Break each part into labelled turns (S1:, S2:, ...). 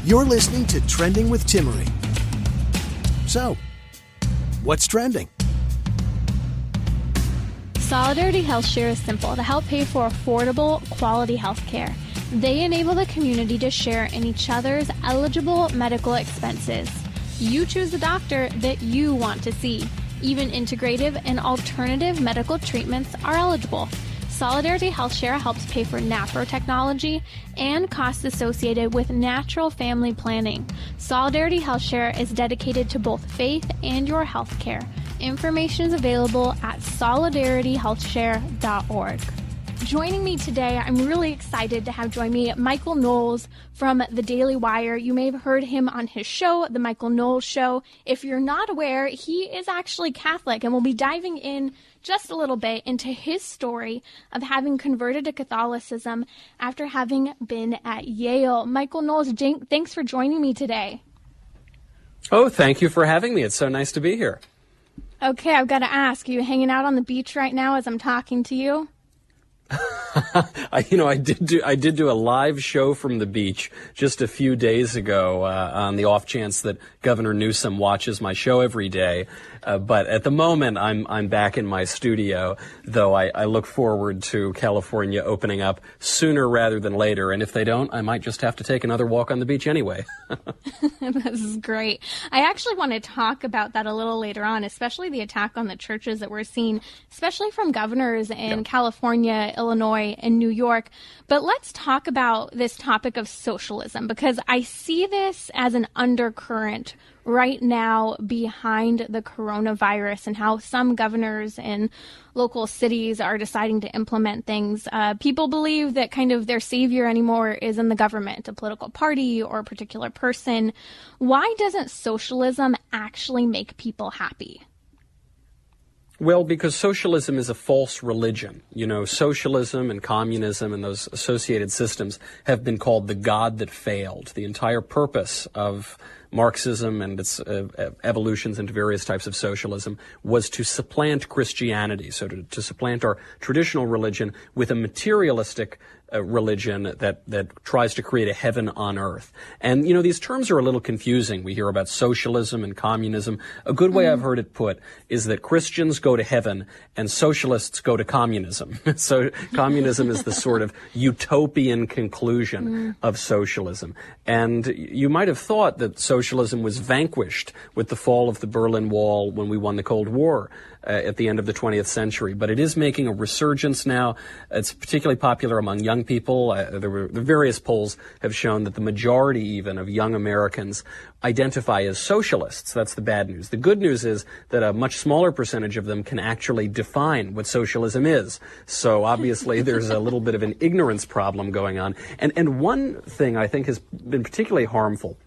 S1: You're listening to Trending with Timmerie. So, what's trending?
S2: Solidarity HealthShare is simple to help pay for affordable, quality health care. They enable the community to share in each other's eligible medical expenses. You choose the doctor that you want to see. Even integrative and alternative medical treatments are eligible. Solidarity HealthShare helps pay for NaPro Technology and costs associated with natural family planning. Solidarity HealthShare is dedicated to both faith and your health care. Information is available at solidarityhealthshare.org. Joining me today, I'm really excited to have join me Michael Knowles from the Daily Wire. You may have heard him on his show, The Michael Knowles Show. If you're not aware, he is actually Catholic, and we'll be diving in just a little bit into his story of having converted to Catholicism after having been at Yale. Michael Knowles, thanks for joining me today.
S3: Oh, thank you for having me. It's so nice to be here.
S2: Okay, I've got to ask, are you hanging out on the beach right now as I'm talking to you?
S3: I did do a live show from the beach just a few days ago on the off chance that Governor Newsom watches my show every day. But at the moment, I'm back in my studio, though I look forward to California opening up sooner rather than later. And if they don't, I might just have to take another walk on the beach anyway.
S2: This is great. I actually want to talk about that a little later on, especially the attack on the churches that we're seeing, especially from governors in California, Illinois, and New York. But let's talk about this topic of socialism, because I see this as an undercurrent right now behind the coronavirus and how some governors in local cities are deciding to implement things. People believe that kind of their savior anymore is in the government, a political party or a particular person. Why doesn't socialism actually make people happy?
S3: Well, because socialism is a false religion. You know, socialism and communism and those associated systems have been called the God that failed. The entire purpose of Marxism and its evolutions into various types of socialism was to supplant Christianity, so to supplant our traditional religion with a materialistic religion that tries to create a heaven on earth. And, you know, these terms are a little confusing. We hear about socialism and communism. A good way I've heard it put is that Christians go to heaven and socialists go to communism. So communism is the sort of utopian conclusion of socialism. And you might have thought that socialism was vanquished with the fall of the Berlin Wall when we won the Cold War at the end of the 20th century. But it is making a resurgence now. It's particularly popular among young people. The various polls have shown that the majority even of young Americans identify as socialists. That's the bad news. The good news is that a much smaller percentage of them can actually define what socialism is. So obviously there's a little bit of an ignorance problem going on. And one thing I think has been particularly harmful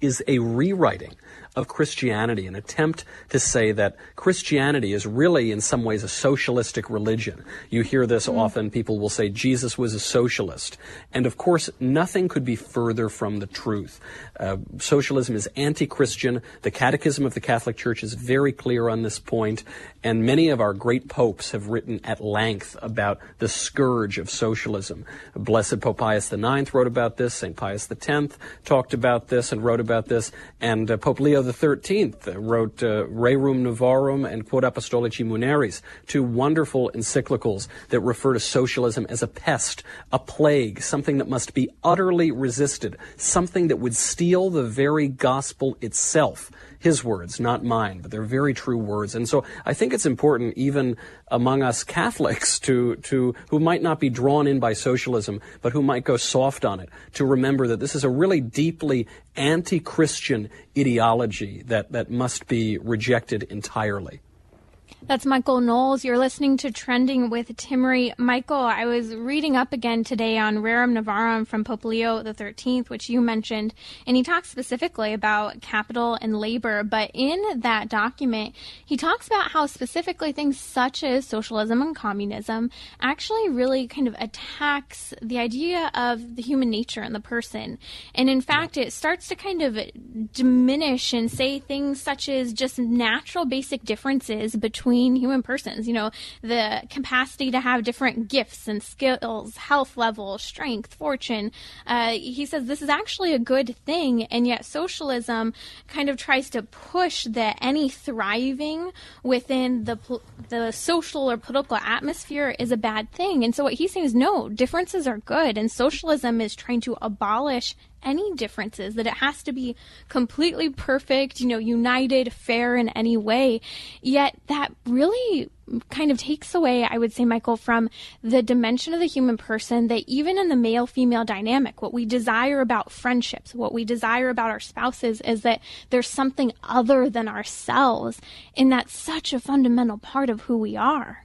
S3: is a rewriting of Christianity, an attempt to say that Christianity is really in some ways a socialistic religion. You hear this often. People will say Jesus was a socialist. And of course, nothing could be further from the truth. Socialism is anti-Christian. The Catechism of the Catholic Church is very clear on this point. And many of our great popes have written at length about the scourge of socialism. Blessed Pope Pius IX wrote about this. St. Pius X talked about this and wrote about this. And Pope Leo XIII wrote Rerum Novarum and Quod Apostolici Muneris, two wonderful encyclicals that refer to socialism as a pest, a plague, something that must be utterly resisted, something that would steal the very gospel itself. His words, not mine, but they're very true words. And so I think it's important, even among us Catholics, to who might not be drawn in by socialism, but who might go soft on it, to remember that this is a really deeply anti-Christian ideology that must be rejected entirely.
S2: That's Michael Knowles. You're listening to Trending with Timmerie. Michael, I was reading up again today on Rerum Novarum from Pope Leo XIII, which you mentioned, and he talks specifically about capital and labor. But in that document, he talks about how specifically things such as socialism and communism actually really kind of attacks the idea of the human nature and the person. And in fact, it starts to kind of diminish and say things such as just natural basic differences between between human persons, the capacity to have different gifts and skills, health level, strength, fortune. He says this is actually a good thing, and yet socialism kind of tries to push that any thriving within the social or political atmosphere is a bad thing. And so what he's saying is, no, differences are good, and socialism is trying to abolish any differences, that it has to be completely perfect, united, fair in any way. Yet that really kind of takes away, I would say, Michael, from the dimension of the human person, that even in the male-female dynamic, what we desire about friendships, what we desire about our spouses is that there's something other than ourselves. And that's such a fundamental part of who we are.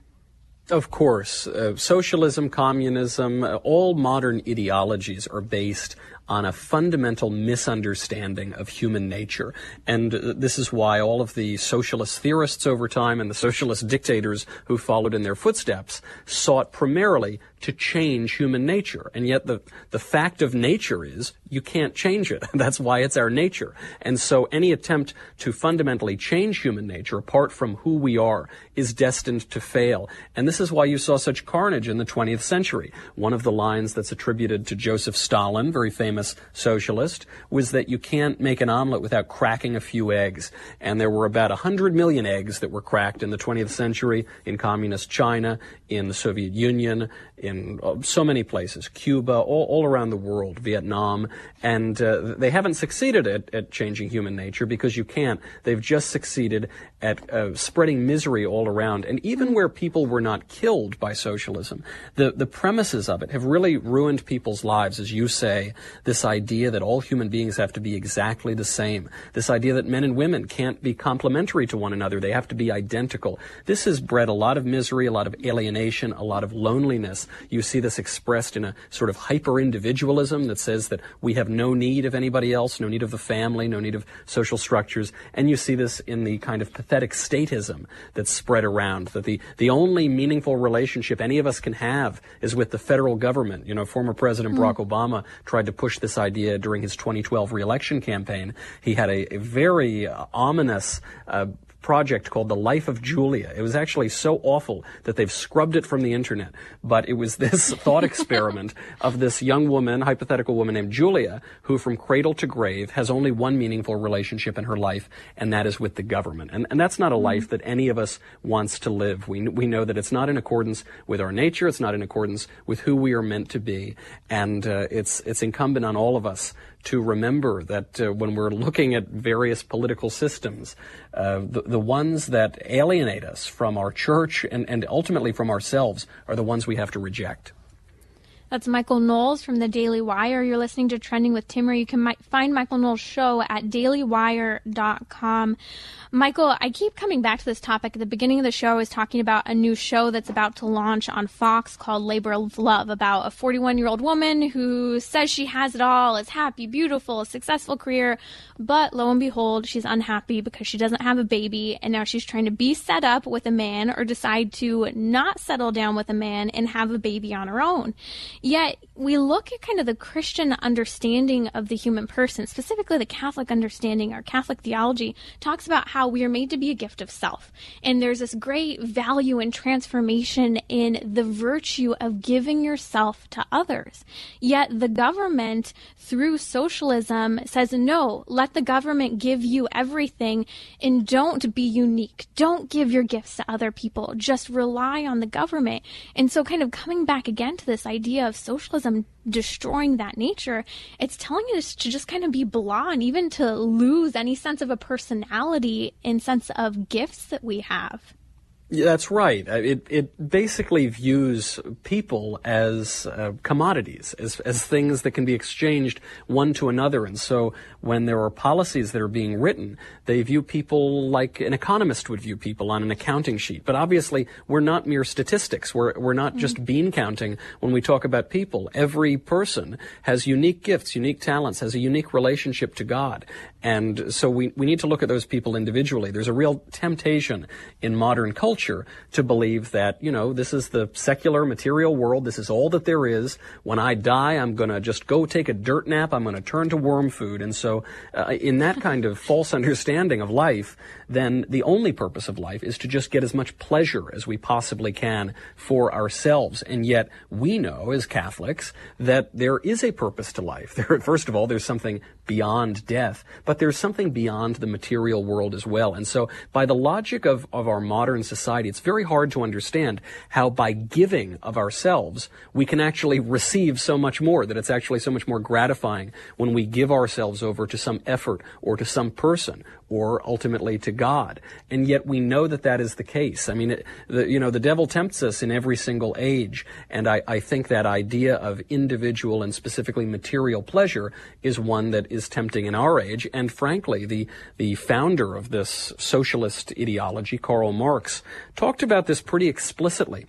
S3: Of course. Socialism, communism, all modern ideologies are based on a fundamental misunderstanding of human nature. And this is why all of the socialist theorists over time and the socialist dictators who followed in their footsteps sought primarily to change human nature. And yet the fact of nature is you can't change it. That's why it's our nature. And so any attempt to fundamentally change human nature apart from who we are is destined to fail. And this is why you saw such carnage in the 20th century. One of the lines that's attributed to Joseph Stalin, very famous socialist, was that you can't make an omelet without cracking a few eggs. And there were about 100 million eggs that were cracked in the 20th century in communist China, in the Soviet Union, in so many places, Cuba, all around the world, Vietnam, and they haven't succeeded at changing human nature because you can't. They've just succeeded at spreading misery all around. And even where people were not killed by socialism, the premises of it have really ruined people's lives, as you say, this idea that all human beings have to be exactly the same, this idea that men and women can't be complementary to one another, they have to be identical. This has bred a lot of misery, a lot of alienation, a lot of loneliness. You see this expressed in a sort of hyper-individualism that says that we have no need of anybody else, no need of the family, no need of social structures. And you see this in the kind of pathetic statism that's spread around, that the only meaningful relationship any of us can have is with the federal government. Former President Barack Obama tried to push this idea during his 2012 re-election campaign. He had a very ominous project called The Life of Julia. It was actually so awful that they've scrubbed it from the internet. But it was this thought experiment of this young woman, hypothetical woman named Julia, who from cradle to grave has only one meaningful relationship in her life, and that is with the government. And that's not a life that any of us wants to live. We know that it's not in accordance with our nature. It's not in accordance with who we are meant to be. And it's incumbent on all of us to remember that when we're looking at various political systems, the ones that alienate us from our church and ultimately from ourselves are the ones we have to reject.
S2: That's Michael Knowles from the Daily Wire. You're listening to Trending with Timmerie. You can find Michael Knowles' show at dailywire.com. Michael, I keep coming back to this topic. At the beginning of the show, I was talking about a new show that's about to launch on Fox called Labor of Love, about a 41-year-old woman who says she has it all, is happy, beautiful, a successful career, but lo and behold, she's unhappy because she doesn't have a baby, and now she's trying to be set up with a man or decide to not settle down with a man and have a baby on her own. Yet, we look at kind of the Christian understanding of the human person, specifically the Catholic understanding. Our Catholic theology talks about how we are made to be a gift of self. And there's this great value and transformation in the virtue of giving yourself to others. Yet the government, through socialism, says, no, let the government give you everything and don't be unique. Don't give your gifts to other people. Just rely on the government. And so kind of coming back again to this idea of socialism destroying that nature, it's telling us to just kind of be blah and even to lose any sense of a personality and sense of gifts that we have.
S3: Yeah, that's right. It basically views people as commodities, as things that can be exchanged one to another. And so when there are policies that are being written, they view people like an economist would view people on an accounting sheet. But obviously, we're not mere statistics. We're not just bean counting when we talk about people. Every person has unique gifts, unique talents, has a unique relationship to God. And so we need to look at those people individually. There's a real temptation in modern culture to believe that, this is the secular material world. This is all that there is. When I die, I'm going to just go take a dirt nap. I'm going to turn to worm food. And so in that kind of false understanding of life, then the only purpose of life is to just get as much pleasure as we possibly can for ourselves. And yet we know as Catholics that there is a purpose to life. First of all, there's something beyond death, but there's something beyond the material world as well. And so by the logic of our modern society, it's very hard to understand how by giving of ourselves, we can actually receive so much more, that it's actually so much more gratifying when we give ourselves over to some effort or to some person or ultimately to God. And yet we know that that is the case. I mean, the devil tempts us in every single age, and I think that idea of individual and specifically material pleasure is one that is tempting in our age. And frankly, the founder of this socialist ideology, Karl Marx, talked about this pretty explicitly.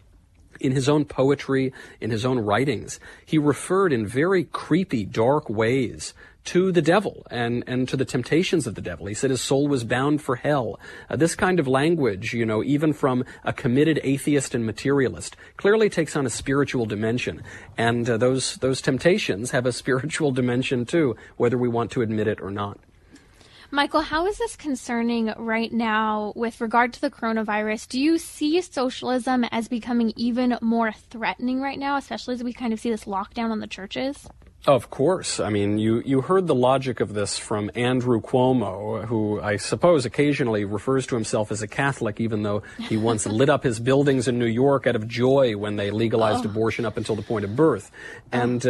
S3: In his own poetry, in his own writings, he referred in very creepy, dark ways to the devil and to the temptations of the devil. He said his soul was bound for hell. This kind of language, even from a committed atheist and materialist, clearly takes on a spiritual dimension. And those temptations have a spiritual dimension too, whether we want to admit it or not.
S2: Michael, how is this concerning right now with regard to the coronavirus? Do you see socialism as becoming even more threatening right now, especially as we kind of see this lockdown on the churches?
S3: Of course. I mean, you heard the logic of this from Andrew Cuomo, who I suppose occasionally refers to himself as a Catholic, even though he once lit up his buildings in New York out of joy when they legalized abortion up until the point of birth. And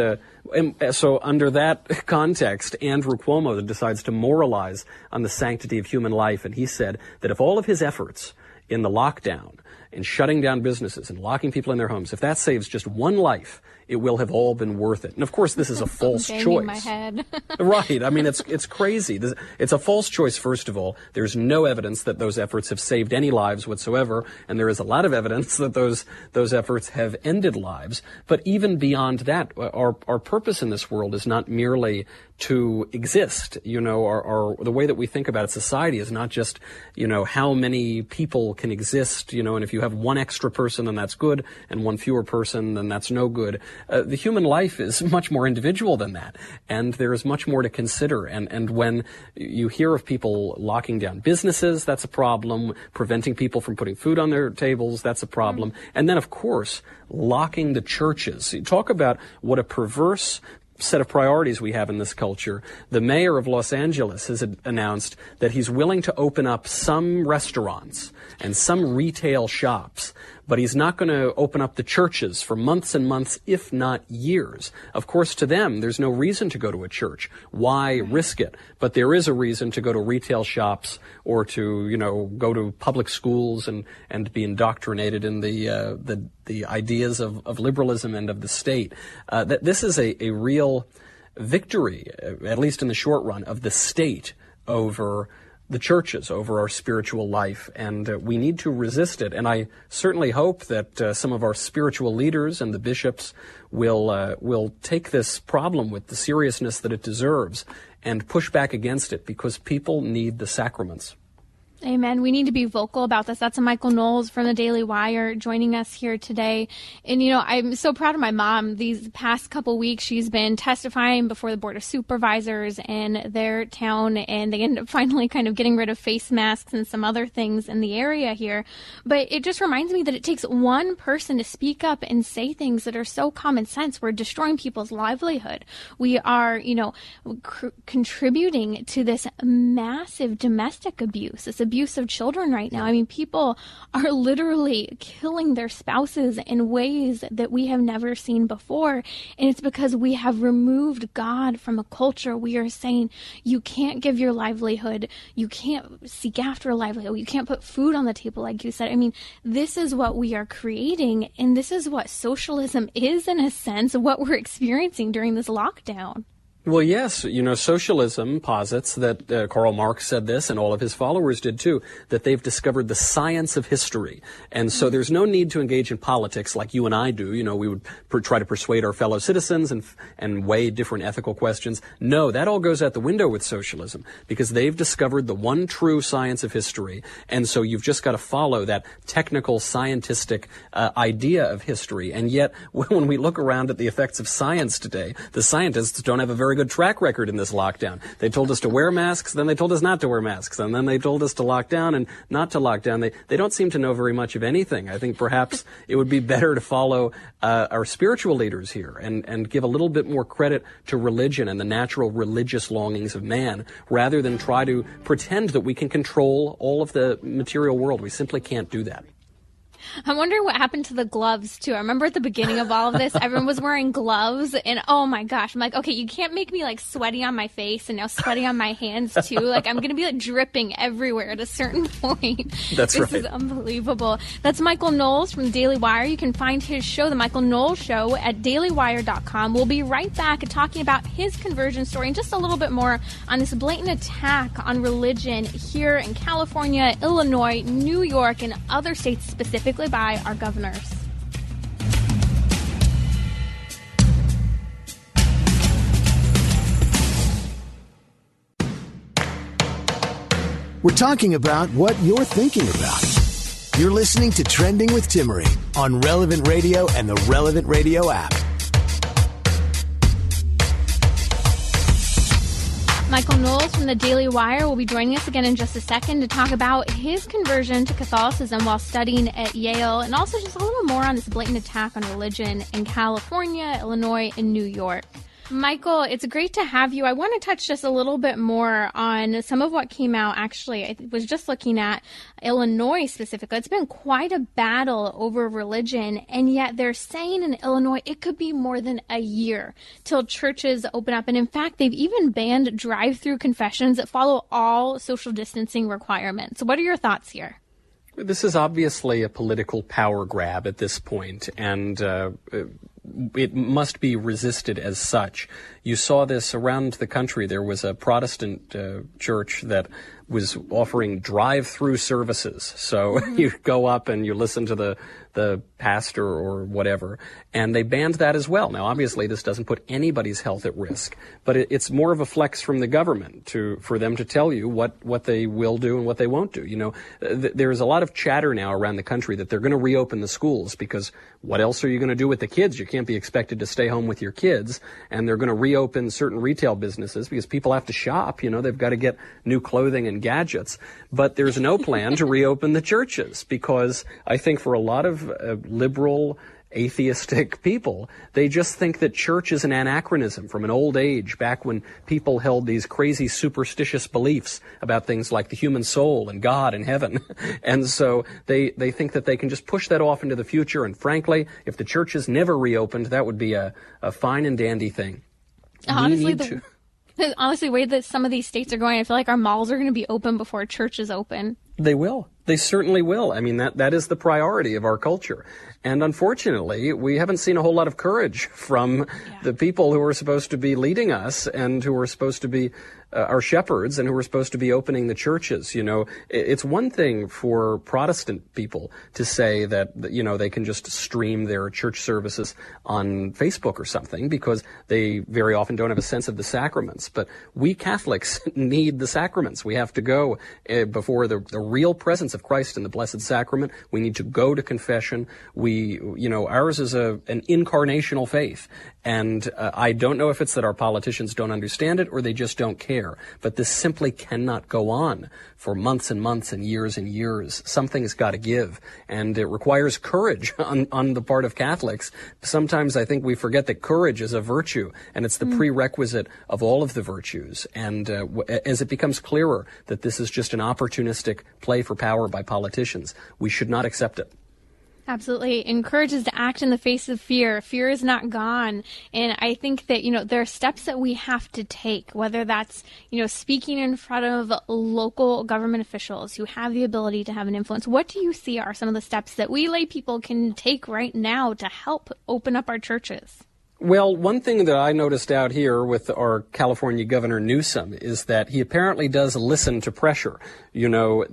S3: so under that context, Andrew Cuomo decides to moralize on the sanctity of human life. And he said that if all of his efforts in the lockdown and shutting down businesses and locking people in their homes, if that saves just one life, it will have all been worth it. And of course, this is a false choice.
S2: My head.
S3: Right. I mean, it's crazy. It's a false choice, first of all. There's no evidence that those efforts have saved any lives whatsoever, and there is a lot of evidence that those efforts have ended lives. But even beyond that, our purpose in this world is not merely to exist. The way that we think about society is not just, how many people can exist, and if you have one extra person, then that's good, and one fewer person, then that's no good. The human life is much more individual than that, and there is much more to consider. And when you hear of people locking down businesses, that's a problem. Preventing people from putting food on their tables, that's a problem. And then, of course, locking the churches. You talk about what a perverse set of priorities we have in this culture. The mayor of Los Angeles has announced that he's willing to open up some restaurants and some retail shops, but he's not going to open up the churches for months and months, if not years. Of course, to them, there's no reason to go to a church. Why risk it? But there is a reason to go to retail shops or to, go to public schools and be indoctrinated in the ideas of liberalism and of the state. That this is a real victory, at least in the short run, of the state over the churches, over our spiritual life, and we need to resist it. And I certainly hope that some of our spiritual leaders and the bishops will take this problem with the seriousness that it deserves and push back against it, because people need the sacraments.
S2: Amen. We need to be vocal about this. That's Michael Knowles from the Daily Wire joining us here today. And, I'm so proud of my mom. These past couple weeks, she's been testifying before the Board of Supervisors in their town, and they ended up finally kind of getting rid of face masks and some other things in the area here. But it just reminds me that it takes one person to speak up and say things that are so common sense. We're destroying people's livelihood. We are, contributing to this massive domestic abuse, this abuse of children right now. I mean, people are literally killing their spouses in ways that we have never seen before. And it's because we have removed God from a culture. We are saying you can't give your livelihood. You can't seek after a livelihood. You can't put food on the table, like you said. I mean, this is what we are creating. And this is what socialism is, in a sense, what we're experiencing during this lockdown.
S3: Well, yes. Socialism posits that Karl Marx said this, and all of his followers did too, that they've discovered the science of history. And so there's no need to engage in politics like you and I do. We would try to persuade our fellow citizens and weigh different ethical questions. No, that all goes out the window with socialism, because they've discovered the one true science of history. And so you've just got to follow that technical, scientific idea of history. And yet, when we look around at the effects of science today, the scientists don't have a very good track record in this lockdown. They told us to wear masks, then they told us not to wear masks, and then they told us to lock down and not to lock down. They don't seem to know very much of anything. I think perhaps it would be better to follow our spiritual leaders here and give a little bit more credit to religion and the natural religious longings of man, rather than try to pretend that we can control all of the material world. We simply can't do that.
S2: I'm wondering what happened to the gloves, too. I remember at the beginning of all of this, everyone was wearing gloves, and oh my gosh, I'm like, okay, you can't make me like sweaty on my face and now sweaty on my hands, too. Like, I'm going to be like dripping everywhere at a certain point.
S3: That's right.
S2: This is unbelievable. That's Michael Knowles from Daily Wire. You can find his show, The Michael Knowles Show, at dailywire.com. We'll be right back talking about his conversion story and just a little bit more on this blatant attack on religion here in California, Illinois, New York, and other states specifically by our governors.
S1: We're talking about what you're thinking about. You're listening to Trending with Timmerie on Relevant Radio and the Relevant Radio app.
S2: Michael Knowles from the Daily Wire will be joining us again in just a second to talk about his conversion to Catholicism while studying at Yale, and also just a little more on this blatant attack on religion in California, Illinois, and New York. Michael, it's great to have you. I want to touch just a little bit more on some of what came out. Actually, I was just looking at Illinois specifically. It's been quite a battle over religion, and yet they're saying in Illinois it could be more than a year till churches open up. And in fact, they've even banned drive-through confessions that follow all social distancing requirements. So what are your thoughts here?
S3: This is obviously a political power grab at this point, and it must be resisted as such. You saw this around the country. There was a Protestant church that was offering drive-through services. So you go up and you listen to the pastor or whatever, and they banned that as well. Now, obviously, this doesn't put anybody's health at risk, but it's more of a flex from the government for them to tell you what they will do and what they won't do. There's a lot of chatter now around the country that they're going to reopen the schools, because what else are you going to do with the kids? You can't be expected to stay home with your kids, and they're going to reopen certain retail businesses because people have to shop. They've got to get new clothing and gadgets. But there's no plan to reopen the churches, because I think for a lot of liberal, atheistic people, they just think that church is an anachronism from an old age, back when people held these crazy superstitious beliefs about things like the human soul and God and heaven. And so they think that they can just push that off into the future. And frankly, if the churches never reopened, that would be a fine and dandy thing.
S2: Honestly, the way that some of these states are going, I feel like our malls are going to be open before churches open.
S3: They will. They certainly will. I mean, that is the priority of our culture. And unfortunately, we haven't seen a whole lot of courage from the people who are supposed to be leading us and who are supposed to be our shepherds and who are supposed to be opening the churches. It's one thing for Protestant people to say that, they can just stream their church services on Facebook or something, because they very often don't have a sense of the sacraments. But we Catholics need the sacraments. We have to go before the real presence of Christ in the Blessed Sacrament. We need to go to confession. Ours is an incarnational faith. And I don't know if it's that our politicians don't understand it or they just don't care. But this simply cannot go on for months and months and years. Something's got to give. And it requires courage on the part of Catholics. Sometimes I think we forget that courage is a virtue, and it's the prerequisite of all of the virtues. And as it becomes clearer that this is just an opportunistic play for power by politicians, we should not accept it.
S2: Absolutely. Encourages to act in the face of fear. Fear is not gone. And I think that, there are steps that we have to take, whether that's, speaking in front of local government officials who have the ability to have an influence. What do you see are some of the steps that we lay people can take right now to help open up our churches?
S3: Well, one thing that I noticed out here with our California Governor Newsom is that he apparently does listen to pressure. You know,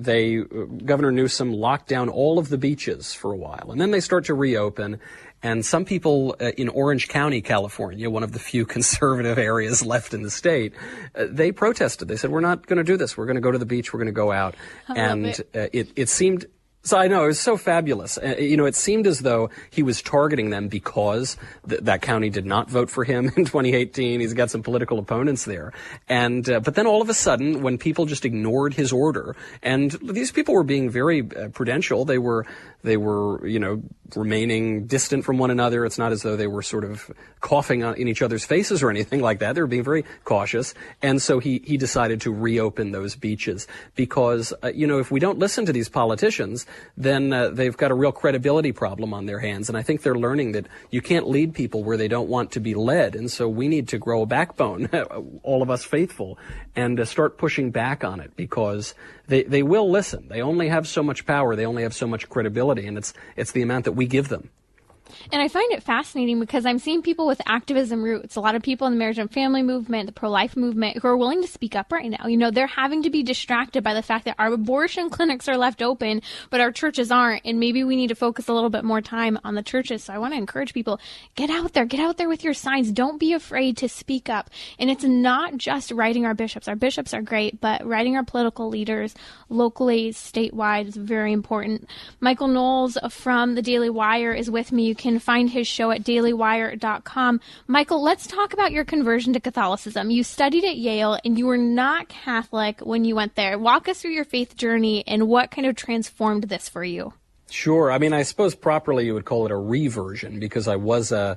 S3: Governor Newsom locked down all of the beaches for a while, and then they start to reopen. And some people in Orange County, California, one of the few conservative areas left in the state, they protested. They said, we're not going to do this. We're going to go to the beach. We're going to go out. And it seemed... So I know, it was so fabulous. It seemed as though he was targeting them because that county did not vote for him in 2018. He's got some political opponents there. But then all of a sudden, when people just ignored his order, and these people were being very prudential, they were, remaining distant from one another. It's not as though they were sort of coughing in each other's faces or anything like that. They were being very cautious. And so he decided to reopen those beaches because, if we don't listen to these politicians, then they've got a real credibility problem on their hands. And I think they're learning that you can't lead people where they don't want to be led. And so we need to grow a backbone, all of us faithful, and start pushing back on it because they will listen. They only have so much power. They only have so much credibility. And it's the amount that we give them.
S2: And I find it fascinating because I'm seeing people with activism roots, a lot of people in the marriage and family movement, the pro-life movement, who are willing to speak up right now. They're having to be distracted by the fact that our abortion clinics are left open, but our churches aren't. And maybe we need to focus a little bit more time on the churches. So I want to encourage people, get out there with your signs. Don't be afraid to speak up. And it's not just writing our bishops. Our bishops are great, but writing our political leaders locally, statewide is very important. Michael Knowles from the Daily Wire is with me. You can find his show at dailywire.com. Michael, let's talk about your conversion to Catholicism. You studied at Yale and you were not Catholic when you went there. Walk us through your faith journey and what kind of transformed this for you.
S3: Sure. I mean, I suppose properly you would call it a reversion because I was a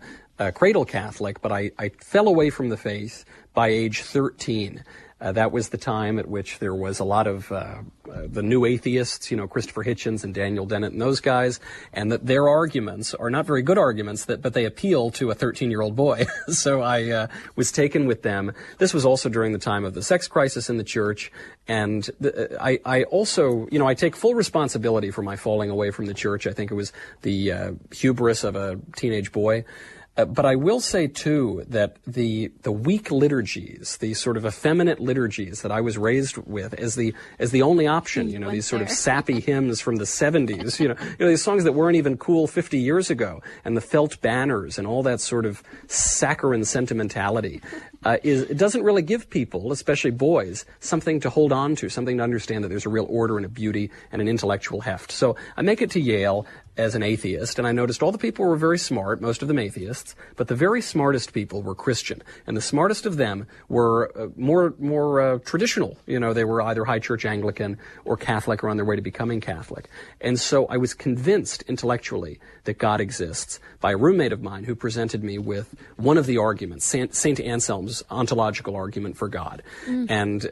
S3: cradle Catholic, but I fell away from the faith by age 13. That was the time at which there was a lot of the new atheists, Christopher Hitchens and Daniel Dennett and those guys, and that their arguments are not very good arguments, but they appeal to a 13-year-old boy. So I was taken with them. This was also during the time of the sex crisis in the church, and I also, I take full responsibility for my falling away from the church. I think it was the hubris of a teenage boy. But I will say, too, that the weak liturgies, the sort of effeminate liturgies that I was raised with as the only option, these sort of sappy hymns from the 70s, these songs that weren't even cool 50 years ago, and the felt banners and all that sort of saccharine sentimentality, it doesn't really give people, especially boys, something to hold on to, something to understand that there's a real order and a beauty and an intellectual heft. So I make it to Yale as an atheist, and I noticed all the people were very smart, most of them atheists, but the very smartest people were Christian, and the smartest of them were more traditional. They were either high church Anglican or Catholic or on their way to becoming Catholic. And so I was convinced intellectually that God exists by a roommate of mine who presented me with one of the arguments, St. Anselm's ontological argument for God. And,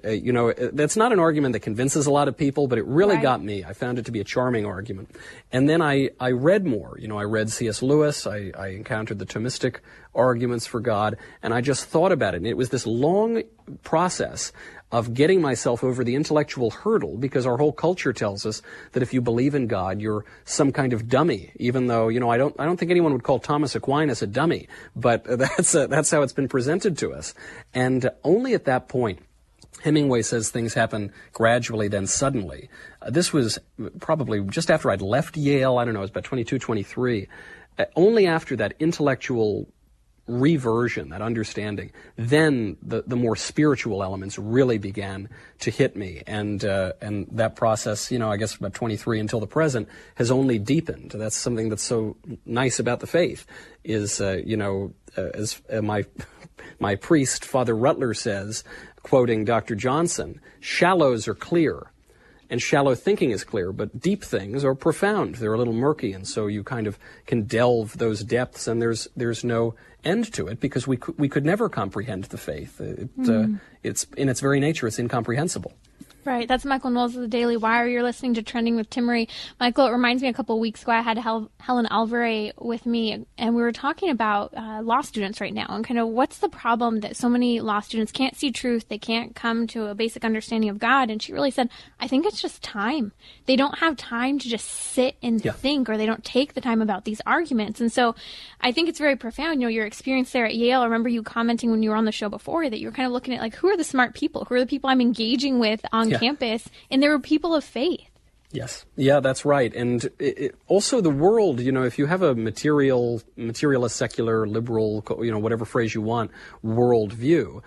S3: that's not an argument that convinces a lot of people, but it really got me. I found it to be a charming argument. And then I read more. I read C.S. Lewis. I encountered the Thomistic arguments for God, and I just thought about it. And it was this long process of getting myself over the intellectual hurdle, because our whole culture tells us that if you believe in God, you're some kind of dummy, even though, I don't think anyone would call Thomas Aquinas a dummy, but that's how it's been presented to us. And only at that point, Hemingway says things happen gradually, then suddenly. This was probably just after I'd left Yale. I don't know, it was about 22, 23. Only after that intellectual reversion, that understanding, then the more spiritual elements really began to hit me. And that process, I guess about 23 until the present, has only deepened. That's something that's so nice about the faith is, as my priest, Father Rutler, says, quoting Dr. Johnson, shallows are clear, and shallow thinking is clear, but deep things are profound. They're a little murky, and so you kind of can delve those depths, and there's no end to it, because we could never comprehend the faith. It's in its very nature, it's incomprehensible.
S2: Right. That's Michael Knowles of the Daily Wire. You're listening to Trending with Timmerie. Michael, it reminds me a couple of weeks ago I had Helen Alvarez with me, and we were talking about law students right now and kind of what's the problem that so many law students can't see truth, they can't come to a basic understanding of God. And she really said, I think it's just time. They don't have time to just sit and think, or they don't take the time about these arguments. And so I think it's very profound. You know, your experience there at Yale, I remember you commenting when you were on the show before that you were kind of looking at, like, who are the smart people? Who are the people I'm engaging with on campus? And there were people of faith.
S3: Yes. Yeah, that's right. And also the world, you know, if you have a materialist, secular, liberal, you know, whatever phrase you want, worldview,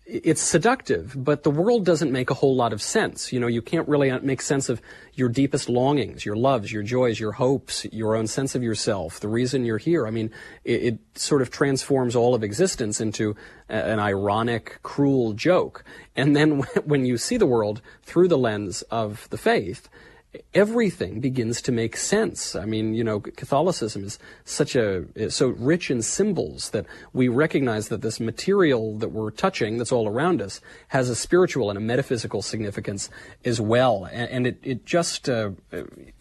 S3: it's seductive, but the world doesn't make a whole lot of sense. You know, you can't really make sense of your deepest longings, your loves, your joys, your hopes, your own sense of yourself, the reason you're here. I mean, it sort of transforms all of existence into an ironic, cruel joke. And then when you see the world through the lens of the faith, everything begins to make sense. I mean, you know, Catholicism is so rich in symbols that we recognize that this material that we're touching, that's all around us, has a spiritual and a metaphysical significance as well. And it just,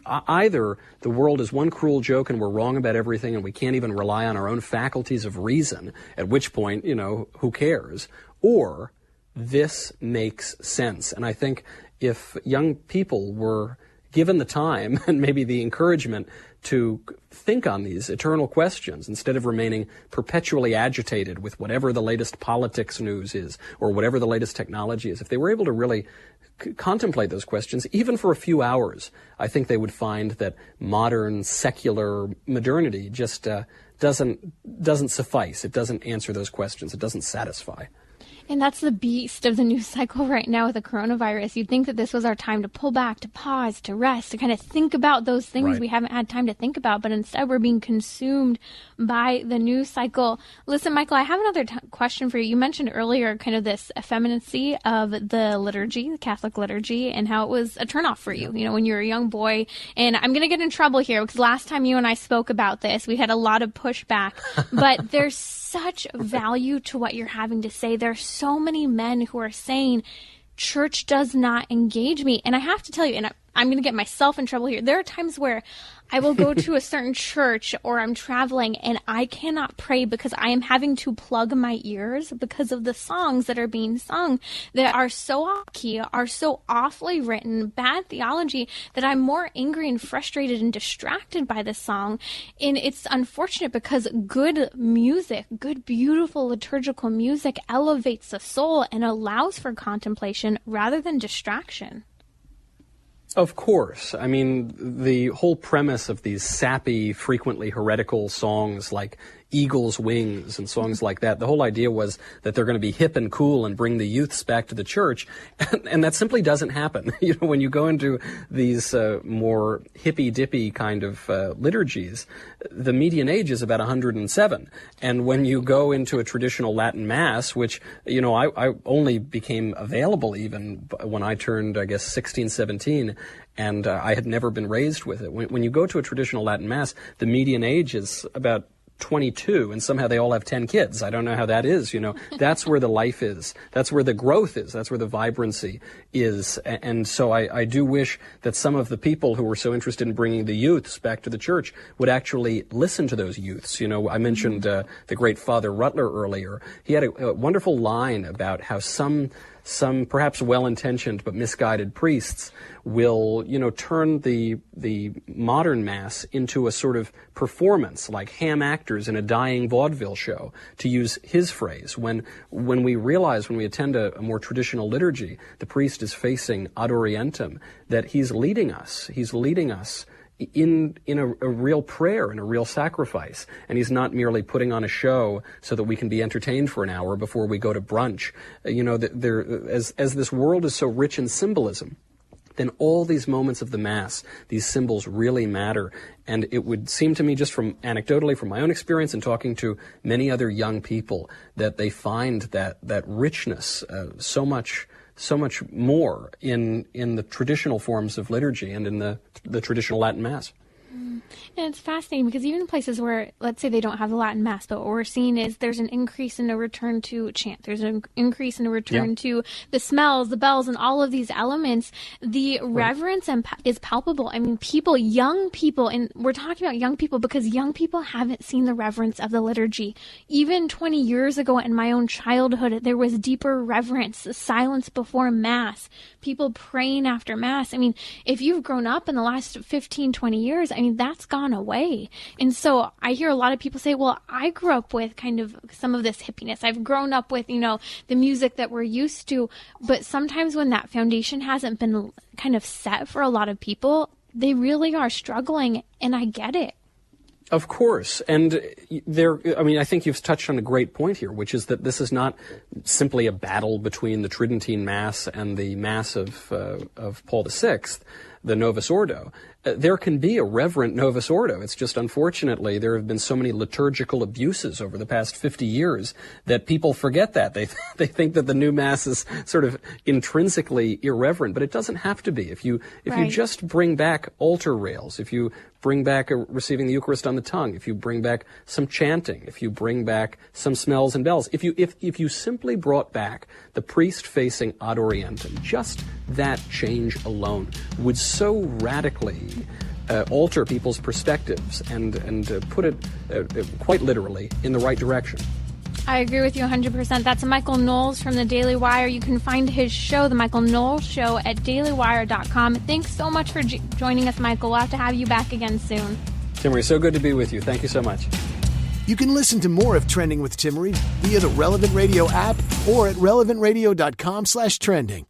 S3: either the world is one cruel joke and we're wrong about everything and we can't even rely on our own faculties of reason, at which point, you know, who cares? Or this makes sense. And I think if young people were given the time and maybe the encouragement to think on these eternal questions instead of remaining perpetually agitated with whatever the latest politics news is or whatever the latest technology is, if they were able to really contemplate those questions, even for a few hours, I think they would find that modern secular modernity just doesn't suffice. It doesn't answer those questions. It doesn't satisfy.
S2: And that's the beast of the news cycle right now with the coronavirus. You'd think that this was our time to pull back, to pause, to rest, to kind of think about those things we haven't had time to think about. But instead, we're being consumed by the news cycle. Listen, Michael, I have another question for you. You mentioned earlier kind of this effeminacy of the liturgy, the Catholic liturgy, and how it was a turnoff for you, you know, when you were a young boy. And I'm going to get in trouble here because last time you and I spoke about this, we had a lot of pushback. But there's such value to what you're having to say. There's so many men who are saying church does not engage me. And I have to tell you, and I'm going to get myself in trouble here. There are times where I will go to a certain church or I'm traveling and I cannot pray because I am having to plug my ears because of the songs that are being sung that are so off key, are so awfully written, bad theology, that I'm more angry and frustrated and distracted by the song. And it's unfortunate because good music, good, beautiful liturgical music elevates the soul and allows for contemplation rather than distraction.
S3: Of course. I mean, the whole premise of these sappy, frequently heretical songs like Eagle's Wings and songs like that, the whole idea was that they're going to be hip and cool and bring the youths back to the church, and that simply doesn't happen. You know, when you go into these more hippy-dippy kind of liturgies, the median age is about 107. And when you go into a traditional Latin Mass, which, you know, I only became available even when I turned, I guess, 16, 17, and I had never been raised with it. When you go to a traditional Latin Mass, the median age is about 22, and somehow they all have 10 kids. I don't know how that is, you know. That's where the life is. That's where the growth is. That's where the vibrancy is. And so I do wish that some of the people who were so interested in bringing the youths back to the church would actually listen to those youths. You know, I mentioned the great Father Rutler earlier. He had a wonderful line about how some perhaps well-intentioned but misguided priests will, you know, turn the modern Mass into a sort of performance, like ham actors in a dying vaudeville show, to use his phrase. When we realize, when we attend a more traditional liturgy, the priest is facing ad orientem, that he's leading us in a real prayer and a real sacrifice. And he's not merely putting on a show so that we can be entertained for an hour before we go to brunch. You know, as this world is so rich in symbolism, then all these moments of the Mass, these symbols really matter. And it would seem to me, just from anecdotally from my own experience and talking to many other young people, that they find that richness so much more in the traditional forms of liturgy and in the traditional Latin Mass.
S2: And it's fascinating because even in places where, let's say, they don't have the Latin Mass, but what we're seeing is there's an increase in a return to chant. There's an increase in a return to the smells, the bells, and all of these elements. The reverence is palpable. I mean, people, young people, and we're talking about young people because young people haven't seen the reverence of the liturgy. Even 20 years ago in my own childhood, there was deeper reverence, silence before Mass, people praying after Mass. I mean, if you've grown up in the last 15, 20 years, I mean, that's gone away. And so I hear a lot of people say, well, I grew up with kind of some of this hippiness. I've grown up with, the music that we're used to. But sometimes when that foundation hasn't been kind of set for a lot of people, they really are struggling. And I get it.
S3: Of course. And I think you've touched on a great point here, which is that this is not simply a battle between the Tridentine Mass and the Mass of Paul VI, the Novus Ordo. There can be a reverent Novus Ordo. It's just, unfortunately, there have been so many liturgical abuses over the past 50 years that people forget that. They think that the new Mass is sort of intrinsically irreverent, but it doesn't have to be. If you just bring back altar rails, if you bring back receiving the Eucharist on the tongue, if you bring back some chanting, if you bring back some smells and bells, if you simply brought back the priest facing ad orientem, just that change alone would so radically alter people's perspectives and put it quite literally in the right direction.
S2: I agree with you 100%. That's Michael Knowles from the Daily Wire. You can find his show, The Michael Knowles Show, at dailywire.com. Thanks so much for joining us, Michael. We'll have to have you back again soon.
S3: Timmerie, so good to be with you. Thank you so much.
S1: You can listen to more of Trending with Timmerie via the Relevant Radio app or at relevantradio.com/trending.